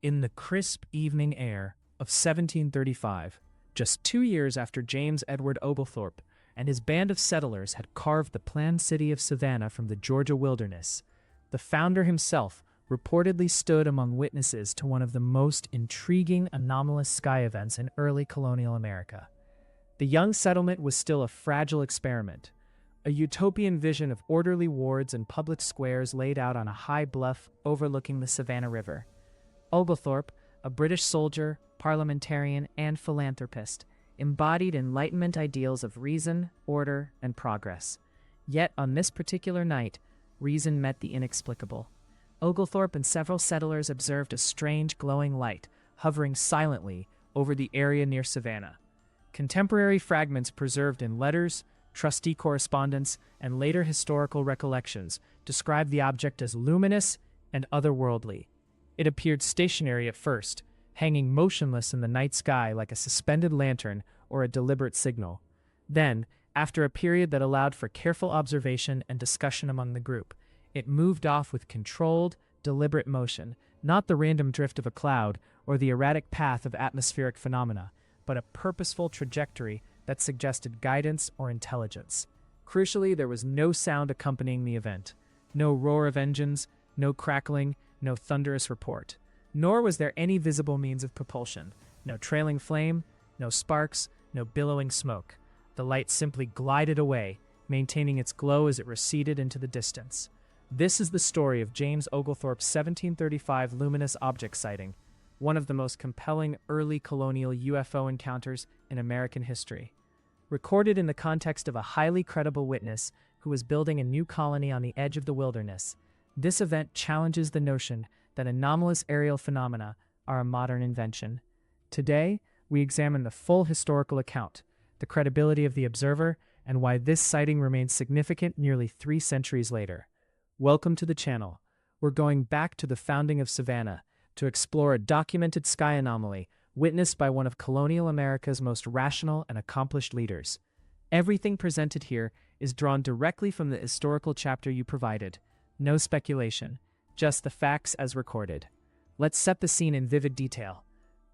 In the crisp evening air of 1735, just 2 years after James Edward Oglethorpe and his band of settlers had carved the planned city of Savannah from the Georgia wilderness, the founder himself reportedly stood among witnesses to one of the most intriguing anomalous sky events in early colonial America. The young settlement was still a fragile experiment, a utopian vision of orderly wards and public squares laid out on a high bluff overlooking the Savannah River. Oglethorpe, a British soldier, parliamentarian, and philanthropist, embodied Enlightenment ideals of reason, order, and progress. Yet on this particular night, reason met the inexplicable. Oglethorpe and several settlers observed a strange glowing light hovering silently over the area near Savannah. Contemporary fragments preserved in letters, trustee correspondence, and later historical recollections describe the object as luminous and otherworldly. It appeared stationary at first, hanging motionless in the night sky like a suspended lantern or a deliberate signal. Then, after a period that allowed for careful observation and discussion among the group, it moved off with controlled, deliberate motion, not the random drift of a cloud or the erratic path of atmospheric phenomena, but a purposeful trajectory that suggested guidance or intelligence. Crucially, there was no sound accompanying the event. No roar of engines, no crackling, no thunderous report. Nor was there any visible means of propulsion. No trailing flame, no sparks, no billowing smoke. The light simply glided away, maintaining its glow as it receded into the distance. This is the story of James Oglethorpe's 1735 luminous object sighting, one of the most compelling early colonial UFO encounters in American history. Recorded in the context of a highly credible witness who was building a new colony on the edge of the wilderness, this event challenges the notion that anomalous aerial phenomena are a modern invention. Today, we examine the full historical account, the credibility of the observer, and why this sighting remains significant nearly 3 centuries later. Welcome to the channel. We're going back to the founding of Savannah to explore a documented sky anomaly witnessed by one of colonial America's most rational and accomplished leaders. Everything presented here is drawn directly from the historical chapter you provided. No speculation, just the facts as recorded. Let's set the scene in vivid detail.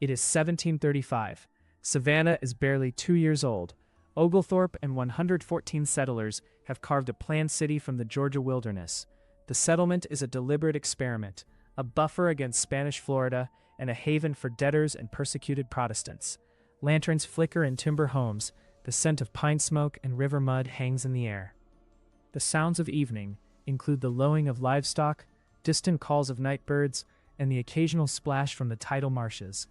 It is 1735. Savannah is barely 2 years old. Oglethorpe and 114 settlers have carved a planned city from the Georgia wilderness. The settlement is a deliberate experiment, a buffer against Spanish Florida, and a haven for debtors and persecuted Protestants. Lanterns flicker in timber homes, the scent of pine smoke and river mud hangs in the air. The sounds of evening include the lowing of livestock, distant calls of night birds, and the occasional splash from the tidal marshes.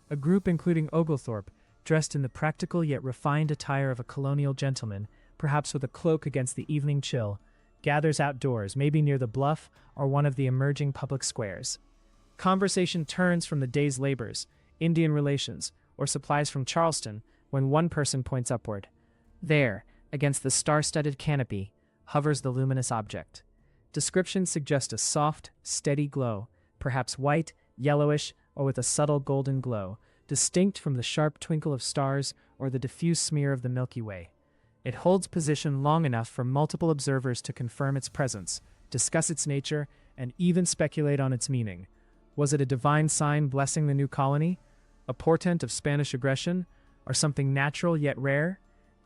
A group including Oglethorpe, dressed in the practical yet refined attire of a colonial gentleman, perhaps with a cloak against the evening chill, gathers outdoors, maybe near the bluff or one of the emerging public squares. Conversation turns from the day's labors, Indian relations, or supplies from Charleston when one person points upward. There, against the star-studded canopy, hovers the luminous object. Descriptions suggest a soft, steady glow, perhaps white, yellowish, or with a subtle golden glow, distinct from the sharp twinkle of stars or the diffuse smear of the Milky Way. It holds position long enough for multiple observers to confirm its presence, discuss its nature, and even speculate on its meaning. Was it a divine sign blessing the new colony? A portent of Spanish aggression? Or something natural yet rare?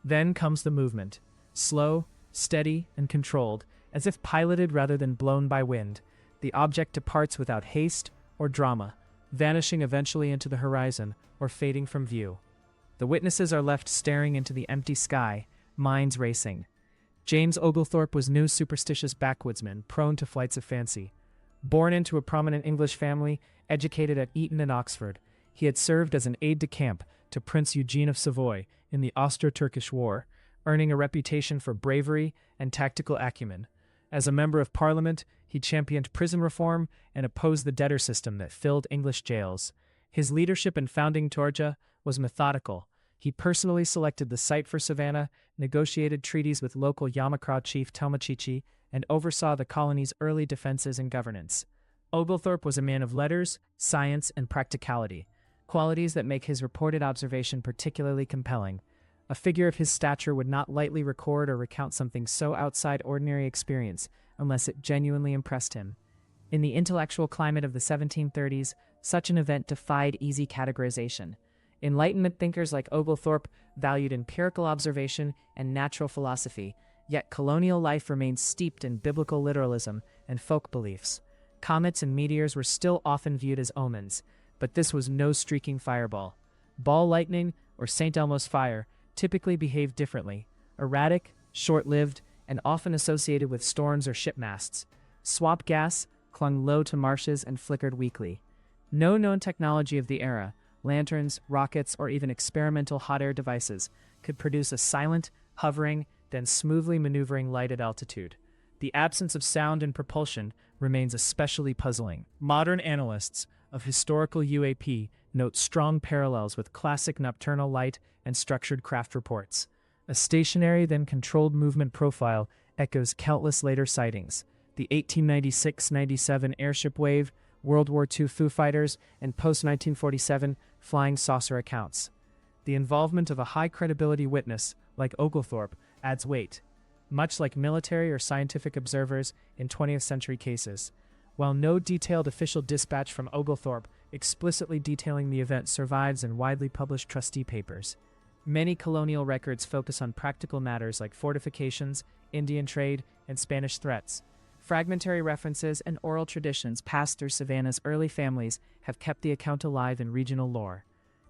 Then comes the movement. Slow, steady, and controlled, as if piloted rather than blown by wind. The object departs without haste or drama, vanishing eventually into the horizon or fading from view. The witnesses are left staring into the empty sky, minds racing. James Oglethorpe was no superstitious backwoodsman prone to flights of fancy. Born into a prominent English family, educated at Eton and Oxford, he had served as an aide-de-camp to Prince Eugene of Savoy in the Austro-Turkish War, earning a reputation for bravery and tactical acumen. As a member of Parliament, he championed prison reform and opposed the debtor system that filled English jails. His leadership in founding Georgia was methodical. He personally selected the site for Savannah, negotiated treaties with local Yamacraw chief Tomachichi, and oversaw the colony's early defenses and governance. Oglethorpe was a man of letters, science, and practicality, qualities that make his reported observation particularly compelling. A figure of his stature would not lightly record or recount something so outside ordinary experience unless it genuinely impressed him. In the intellectual climate of the 1730s, Such an event defied easy categorization. Enlightenment thinkers like Oglethorpe valued empirical observation and natural philosophy, yet colonial life remained steeped in biblical literalism and folk beliefs. Comets and meteors were still often viewed as omens, but this was no streaking fireball. Ball lightning, or St. Elmo's fire, typically behaved differently, erratic, short-lived, and often associated with storms or ship masts. Swamp gas clung low to marshes and flickered weakly. No known technology of the era, lanterns, rockets, or even experimental hot air devices, could produce a silent, hovering, then smoothly maneuvering light at altitude. The absence of sound and propulsion remains especially puzzling. Modern analysts of historical UAP note strong parallels with classic nocturnal light and structured craft reports. A stationary then controlled movement profile echoes countless later sightings. The 1896-97 airship wave, World War II Foo Fighters, and post-1947 flying saucer accounts. The involvement of a high-credibility witness, like Oglethorpe, adds weight, much like military or scientific observers in 20th century cases. While no detailed official dispatch from Oglethorpe explicitly detailing the event survives in widely published trustee papers, many colonial records focus on practical matters like fortifications, Indian trade, and Spanish threats. Fragmentary references and oral traditions passed through Savannah's early families have kept the account alive in regional lore.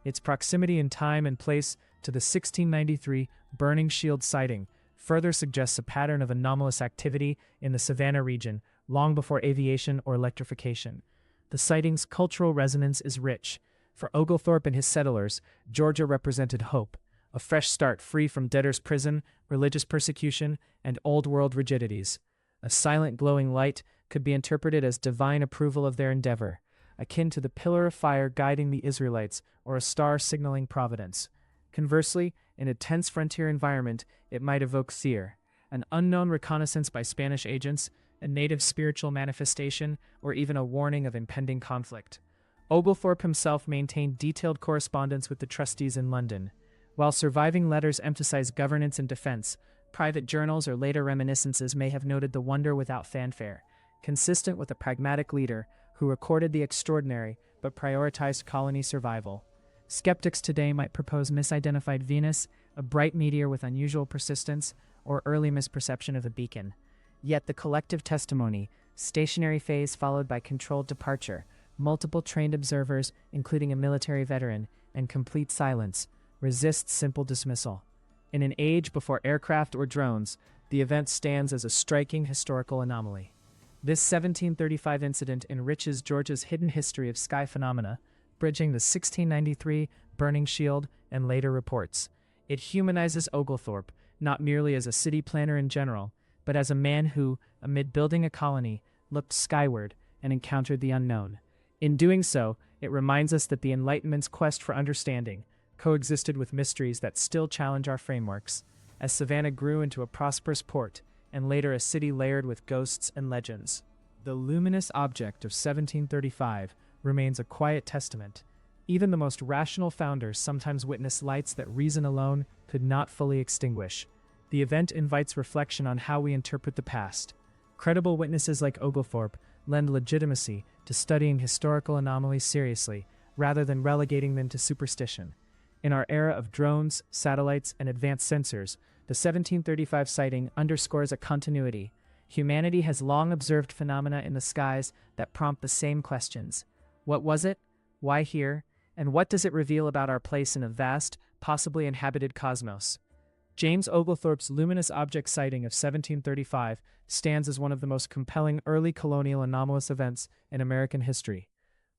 Its proximity in time and place to the 1693 Burning Shield sighting further suggests a pattern of anomalous activity in the Savannah region long before aviation or electrification. The sighting's cultural resonance is rich. For Oglethorpe and his settlers, Georgia represented hope, a fresh start free from debtor's prison, religious persecution, and old-world rigidities. A silent glowing light could be interpreted as divine approval of their endeavor, akin to the pillar of fire guiding the Israelites or a star signaling providence. Conversely, in a tense frontier environment, it might evoke fear, an unknown reconnaissance by Spanish agents, a native spiritual manifestation, or even a warning of impending conflict. Oglethorpe himself maintained detailed correspondence with the trustees in London. While surviving letters emphasize governance and defense, private journals or later reminiscences may have noted the wonder without fanfare, consistent with a pragmatic leader who recorded the extraordinary but prioritized colony survival. Skeptics today might propose misidentified Venus, a bright meteor with unusual persistence, or early misperception of a beacon. Yet the collective testimony, stationary phase followed by controlled departure, multiple trained observers, including a military veteran, and complete silence, resists simple dismissal. In an age before aircraft or drones, the event stands as a striking historical anomaly. This 1735 incident enriches Georgia's hidden history of sky phenomena, bridging the 1693 Burning Shield and later reports. It humanizes Oglethorpe, not merely as a city planner in general, but as a man who, amid building a colony, looked skyward and encountered the unknown. In doing so, it reminds us that the Enlightenment's quest for understanding coexisted with mysteries that still challenge our frameworks, as Savannah grew into a prosperous port and later a city layered with ghosts and legends. The luminous object of 1735 remains a quiet testament. Even the most rational founders sometimes witness lights that reason alone could not fully extinguish. The event invites reflection on how we interpret the past. Credible witnesses like Oglethorpe lend legitimacy to studying historical anomalies seriously, rather than relegating them to superstition. In our era of drones, satellites, and advanced sensors, the 1735 sighting underscores a continuity. Humanity has long observed phenomena in the skies that prompt the same questions. What was it? Why here? And what does it reveal about our place in a vast, possibly inhabited cosmos? James Oglethorpe's luminous object sighting of 1735 stands as one of the most compelling early colonial anomalous events in American history.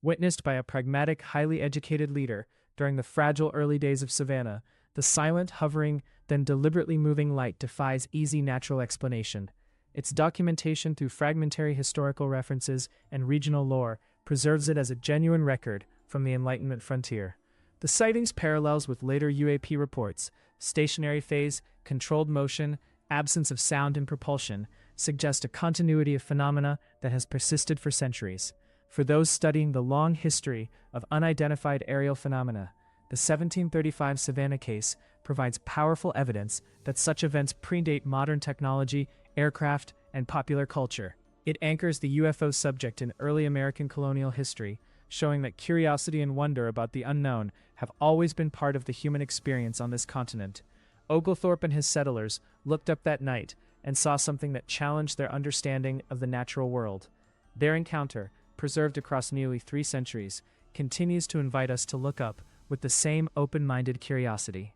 Witnessed by a pragmatic, highly educated leader during the fragile early days of Savannah, the silent, hovering, then deliberately moving light defies easy natural explanation. Its documentation through fragmentary historical references and regional lore preserves it as a genuine record from the Enlightenment frontier. The sightings parallels with later UAP reports, stationary phase, controlled motion, absence of sound and propulsion, suggest a continuity of phenomena that has persisted for centuries. For those studying the long history of unidentified aerial phenomena, the 1735 Savannah case provides powerful evidence that such events predate modern technology, aircraft, and popular culture. It anchors the UFO subject in early American colonial history, showing that curiosity and wonder about the unknown have always been part of the human experience on this continent. Oglethorpe and his settlers looked up that night and saw something that challenged their understanding of the natural world. Their encounter, preserved across nearly 3 centuries, continues to invite us to look up with the same open-minded curiosity.